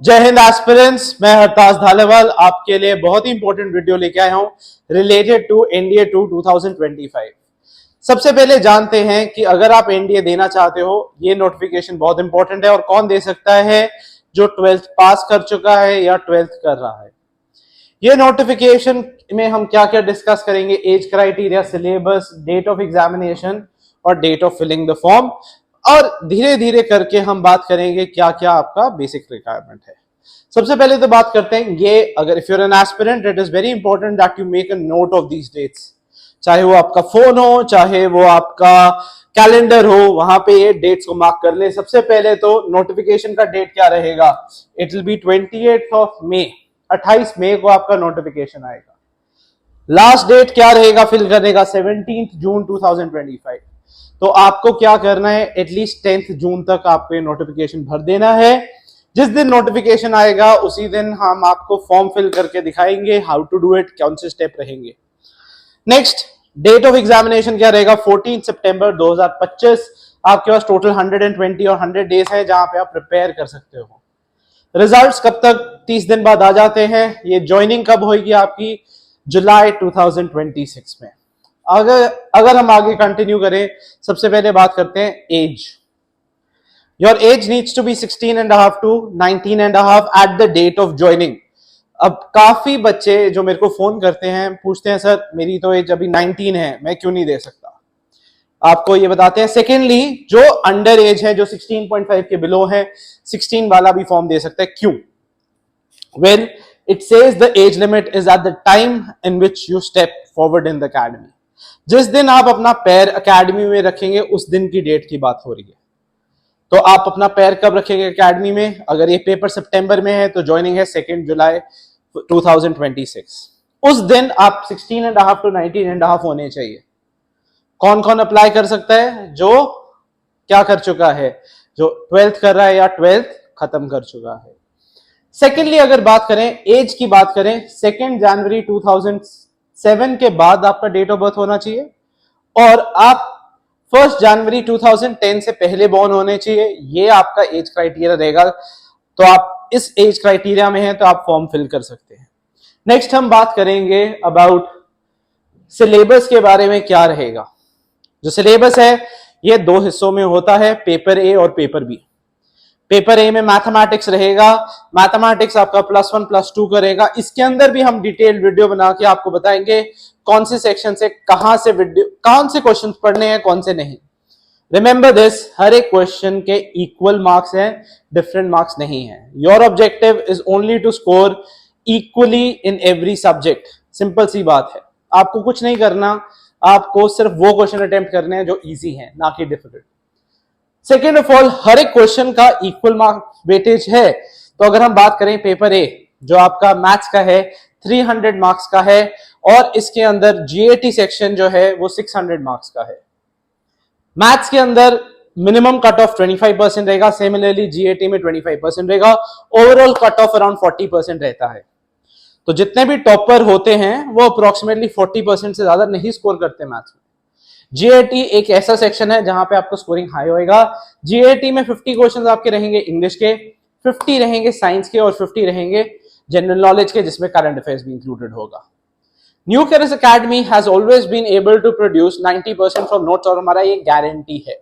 जय हिंद एस्पिरेंट्स, मैं हरताज धालेवाल आपके लिए बहुत ही इंपॉर्टेंट वीडियो लेके आया हूं रिलेटेड टू एनडीए 2 2025। सबसे पहले जानते हैं कि अगर आप एनडीए देना चाहते हो, ये नोटिफिकेशन बहुत इंपॉर्टेंट है और कौन दे सकता है, जो 12th पास कर चुका है या 12th कर रहा है। ये नोटिफिकेशन में हम क्या क्या डिस्कस करेंगे, age criteria, syllabus, date of examination और date of filling the form, और धीरे धीरे करके हम बात करेंगे क्या क्या आपका बेसिक रिक्वायरमेंट है। सबसे पहले तो बात करते हैं ये, अगर if you're an aspirant, it is very important that you make a note of these dates. चाहे वो आपका फोन हो, चाहे वो आपका कैलेंडर हो, वहां पे ये डेट्स को मार्क कर ले। सबसे पहले तो नोटिफिकेशन का डेट क्या रहेगा, it will be 28th of May, 28 मई को आपका नोटिफिकेशन आएगा। लास्ट डेट क्या रहेगा फिल करने का, 17 जून 2025। तो आपको क्या करना है, एटलीस्ट 10 जून तक आपको ये नोटिफिकेशन भर देना है। जिस दिन नोटिफिकेशन आएगा उसी दिन हम आपको फॉर्म फिल करके दिखाएंगे हाउ टू डू इट, कौन से स्टेप रहेंगे। नेक्स्ट, डेट ऑफ एग्जामिनेशन क्या रहेगा, 14 सितंबर 2025। आपके पास टोटल 120 और 100 डेज है जहां पे आप प्रिपेयर कर सकते हो। रिजल्ट्स कब तक, 30 दिन बाद आ जाते हैं। ये ज्वाइनिंग कब होगी आपकी, जुलाई 2026 में। अगर हम आगे कंटिन्यू करें, सबसे पहले बात करते हैं age. Your age needs to be 16.5 to 19.5 at the date of joining. अब काफी बच्चे जो मेरे को फोन करते हैं पूछते हैं, सर मेरी तो एज अभी 19 है, मैं क्यों नहीं दे सकता। आपको ये बताते हैं। सेकेंडली, जो अंडर एज है, जो 16.5 के बिलो है, 16 वाला भी फॉर्म दे सकता है। क्यों? When it says the age limit is at the time in which you step forward in the academy. जिस दिन आप अपना पैर अकेडमी में रखेंगे उस दिन की डेट की बात हो रही है। तो आप अपना पैर कब रखेंगे अकेडमी में? अगर ये पेपर सितंबर में है तो ज्वाइनिंग है 2 जुलाई 2026। उस दिन आप 16.5 to 19.5 होने चाहिए। कौन कौन अप्लाई कर सकता है? जो क्या कर चुका है, जो 12th कर रहा है या 12th खत्म कर चुका है। सेकेंडली, अगर बात करें एज की, बात करें 2 जनवरी 2007 के बाद आपका डेट ऑफ बर्थ होना चाहिए, और आप 1 जनवरी 2010 से पहले बॉर्न होने चाहिए। ये आपका एज क्राइटेरिया रहेगा। तो आप इस एज क्राइटेरिया में हैं तो आप फॉर्म फिल कर सकते हैं। नेक्स्ट हम बात करेंगे अबाउट सिलेबस के बारे में। क्या रहेगा जो सिलेबस है, ये 2 हिस्सों में होता है, पेपर ए और पेपर बी। पेपर ए में मैथमेटिक्स रहेगा। मैथमेटिक्स आपका +1 +2 करेगा। इसके अंदर भी हम डिटेल वीडियो बना के आपको बताएंगे कौन से सेक्शन से कौन से क्वेश्चन पढ़ने हैं, कौन से नहीं। रिमेंबर दिस, हर एक क्वेश्चन के इक्वल मार्क्स हैं, डिफरेंट मार्क्स नहीं है। Your objective is only to score equally in every subject. Simple सी बात है, आपको कुछ नहीं करना, आपको सिर्फ वो क्वेश्चन अटेम्प्ट करने हैं जो इजी हैं, ना कि डिफिकल्ट। सेकेंड ऑफ ऑल, हर एक क्वेश्चन का इक्वल मार्क्स वेटेज है। तो अगर हम बात करें पेपर ए, जो आपका मैथ्स का है, 300 मार्क्स का है, और इसके अंदर जीएटी सेक्शन जो है वो 600 मार्क्स का है। मैथ्स के अंदर मिनिमम कट ऑफ 25% रहेगा, सिमिलरली जीएटी में 25% रहेगा। ओवरऑल कट ऑफ अराउंड 40% रहता है। तो जितने भी टॉपर होते हैं वो अप्रोक्सीमेटली 40% से ज्यादा नहीं स्कोर करते मैथ्स में। जीएटी एक ऐसा सेक्शन है जहां पे आपको स्कोरिंग हाई होएगा। जीएटी में 50 क्वेश्चंस आपके रहेंगे इंग्लिश के, 50 रहेंगे साइंस के, और 50 रहेंगे जनरल नॉलेज के, जिसमें करंट अफेयर्स भी इंक्लूडेड होगा। New careers academy has always been able to produce 90% from notes, और हमारा ये गारंटी है।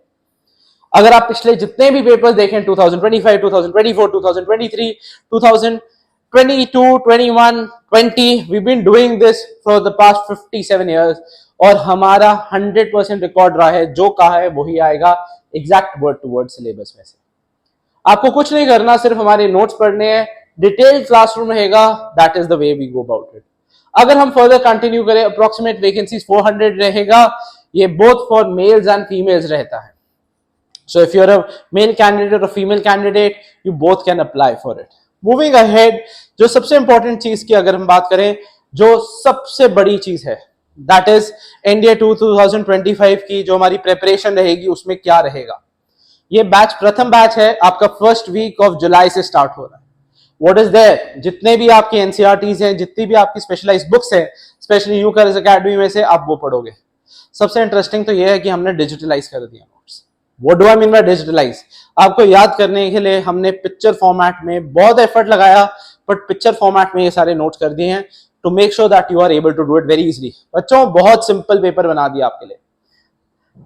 अगर आप पिछले जितने भी पेपर्स देखें, 2025, 2024, 2023, 2022, 21, 20, we've been doing this for the past 57 years, और हमारा 100% रिकॉर्ड रहा है। जो कहा है वही आएगा, exact word to word syllabus में से। आपको कुछ नहीं करना, सिर्फ हमारे नोट्स पढ़ने हैं। डिटेल क्लासरूम रहेगा, that is the way we go about it. अगर हम फर्दर कंटिन्यू करें, अप्रोक्सीमेट वैकेंसीज 400 रहेगा। ये both for males and females रहता है। So if you are a male candidate और female candidate, you both can apply for it. Moving ahead, जो सबसे इंपॉर्टेंट चीज की अगर हम बात करें, जो सबसे बड़ी चीज है, दैट इज एनडीए 2 2025 की जो हमारी प्रिपरेशन रहेगी, उसमें क्या रहेगा। ये बैच प्रथम बैच है, आपका फर्स्ट वीक ऑफ जुलाई से स्टार्ट हो रहा है। व्हाट इज देयर, जितने भी आपकी एनसीईआरटीज हैं, जितनी भी आपकी स्पेशलाइज्ड बुक्स है, स्पेशली न्यू करियर्स एकेडमी में से आप वो पढ़ोगे। सबसे इंटरेस्टिंग तो ये है कि हमने डिजिटलाइज कर दिया notes. What do I mean by digitalise? आपको याद करने के लिए हमने पिक्चर फॉर्मेट में बहुत एफर्ट लगाया, बट पिक्चर फॉर्मेट में ये सारे नोट्स कर दिए हैं to make sure that you are able to do it very easily. बच्चों बहुत सिंपल पेपर बना दिया आपके लिए।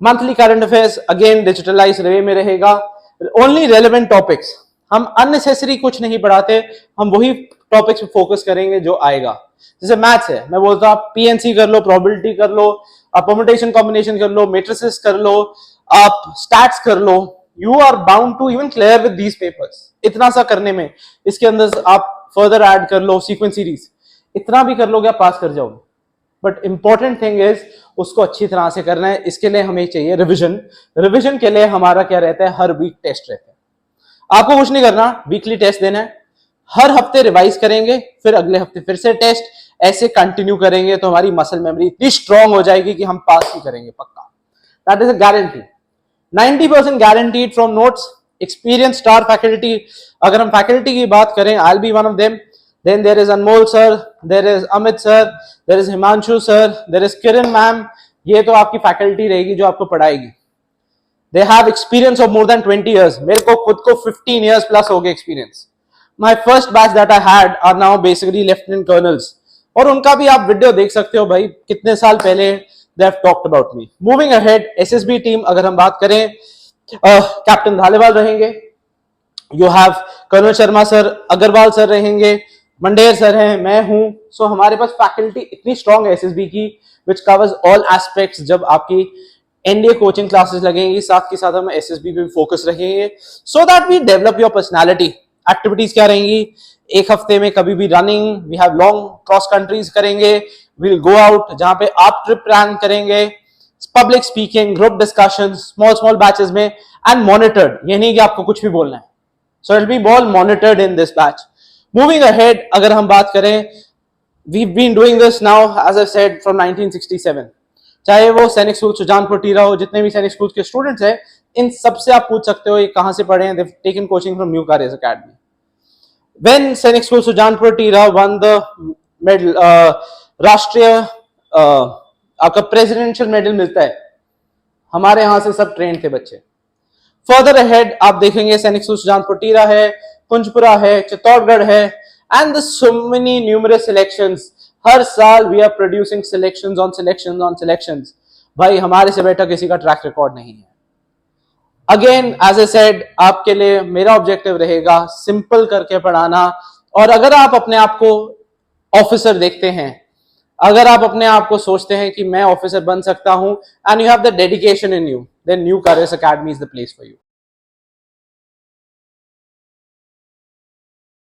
Monthly current affairs again digitalise way में रहेगा, ओनली रेलेवेंट टॉपिक्स, हम अननेसेसरी कुछ नहीं पढ़ाते, हम वही टॉपिक्स पे फोकस करेंगे जो आएगा। जैसे मैथ्स है, मैं बोलता हूं आप पीएनसी कर लो, प्रोबेबिलिटी कर लो, आप परम्यूटेशन कॉम्बिनेशन कर लो, मैट्रिसेस कर लो, आप स्टैट्स कर लो, you are bound to even clear with these papers. इतना सा करने में, इसके अंदर आप फर्दर ऐड कर लो सीक्वेंस सीरीज, इतना भी कर लोगे आप पास कर जाओगे। बट इंपॉर्टेंट थिंग इज उसको अच्छी तरह से करना है। इसके लिए हमें चाहिए रिविजन। रिविजन के लिए हमारा क्या रहता है, हर वीक टेस्ट रहता है। आपको कुछ नहीं करना, वीकली टेस्ट देना है, हर हफ्ते रिवाइज करेंगे, फिर अगले हफ्ते फिर से टेस्ट, ऐसे कंटिन्यू करेंगे तो हमारी मसल मेमोरी इतनी स्ट्रांग हो जाएगी कि हम पास ही करेंगे पक्का। That is a guarantee, 90% guaranteed from notes. Experience star faculty, अगर हम फैकल्टी की बात करें, I will be one of them. Then there is Anmol sir, there is Amit sir, there is Himanshu sir, there is Kiran ma'am. ये तो आपकी faculty रहेगी जो आपको पढ़ाएगी। They have experience of more than 20 years. मेरे को खुद को 15 years plus हो गए experience. My first batch that I had are now basically lieutenant colonels. और उनका भी आप वीडियो देख सकते हो भाई, कितने साल पहले they have talked about me. Moving ahead, SSB team अगर हम बात करें, कैप्टन धालीवाल रहेंगे, you have colonel Sharma sir, Agarwal sir रहेंगे, मंडेर सर हैं, मैं हूं। सो हमारे पास फैकल्टी इतनी स्ट्रांग है एसएसबी की, विच कवर्स ऑल एस्पेक्ट्स। जब आपकी एनडीए कोचिंग क्लासेस लगेंगी, साथ के साथ हम एसएसबी पे भी फोकस रखेंगे, so that we develop your personality. Activities क्या रहेंगी, एक हफ्ते में कभी भी running, we have long cross countries करेंगे, विल गो आउट जहां पे आप ट्रिप प्लान करेंगे, public speaking, group discussion, small small batches में, एंड मॉनिटर्ड। ये नहीं कि आपको कुछ भी बोलना है, so it be all monitored in this batch. Moving ahead, अगर हम बात करें, we've been doing this now, as I said, from 1967. चाहे वो सैनिक स्कूल सुजानपुर टीरा हो, जितने भी सैनिक स्कूल के स्टूडेंट्स हैं, इन सबसे आप पूछ सकते हो ये कहां से पढ़े हैं। They've taken coaching from New Careers Academy. When सैनिक school Sujanpur टीरा won the medal, राष्ट्रीय आपका प्रेसिडेंशियल मेडल मिलता है, हमारे यहां से सब ट्रेन थे बच्चे। फर्दर अहेड आप देखेंगे सैनिक स्कूल सुजानपुर टीरा है, पुंजपुरा है, चित्तौड़गढ़ है, and so many numerous selections. हर साल we are producing selections on selections on selections. भाई हमारे से बेटा किसी का ट्रैक रिकॉर्ड नहीं है। अगेन एज ए सेड, आपके लिए मेरा ऑब्जेक्टिव रहेगा सिंपल करके पढ़ाना। और अगर आप अपने आप को ऑफिसर देखते हैं, अगर आप अपने आप को सोचते हैं कि मैं ऑफिसर बन सकता हूं, and you have the dedication in you, then new careers academy is the place for you.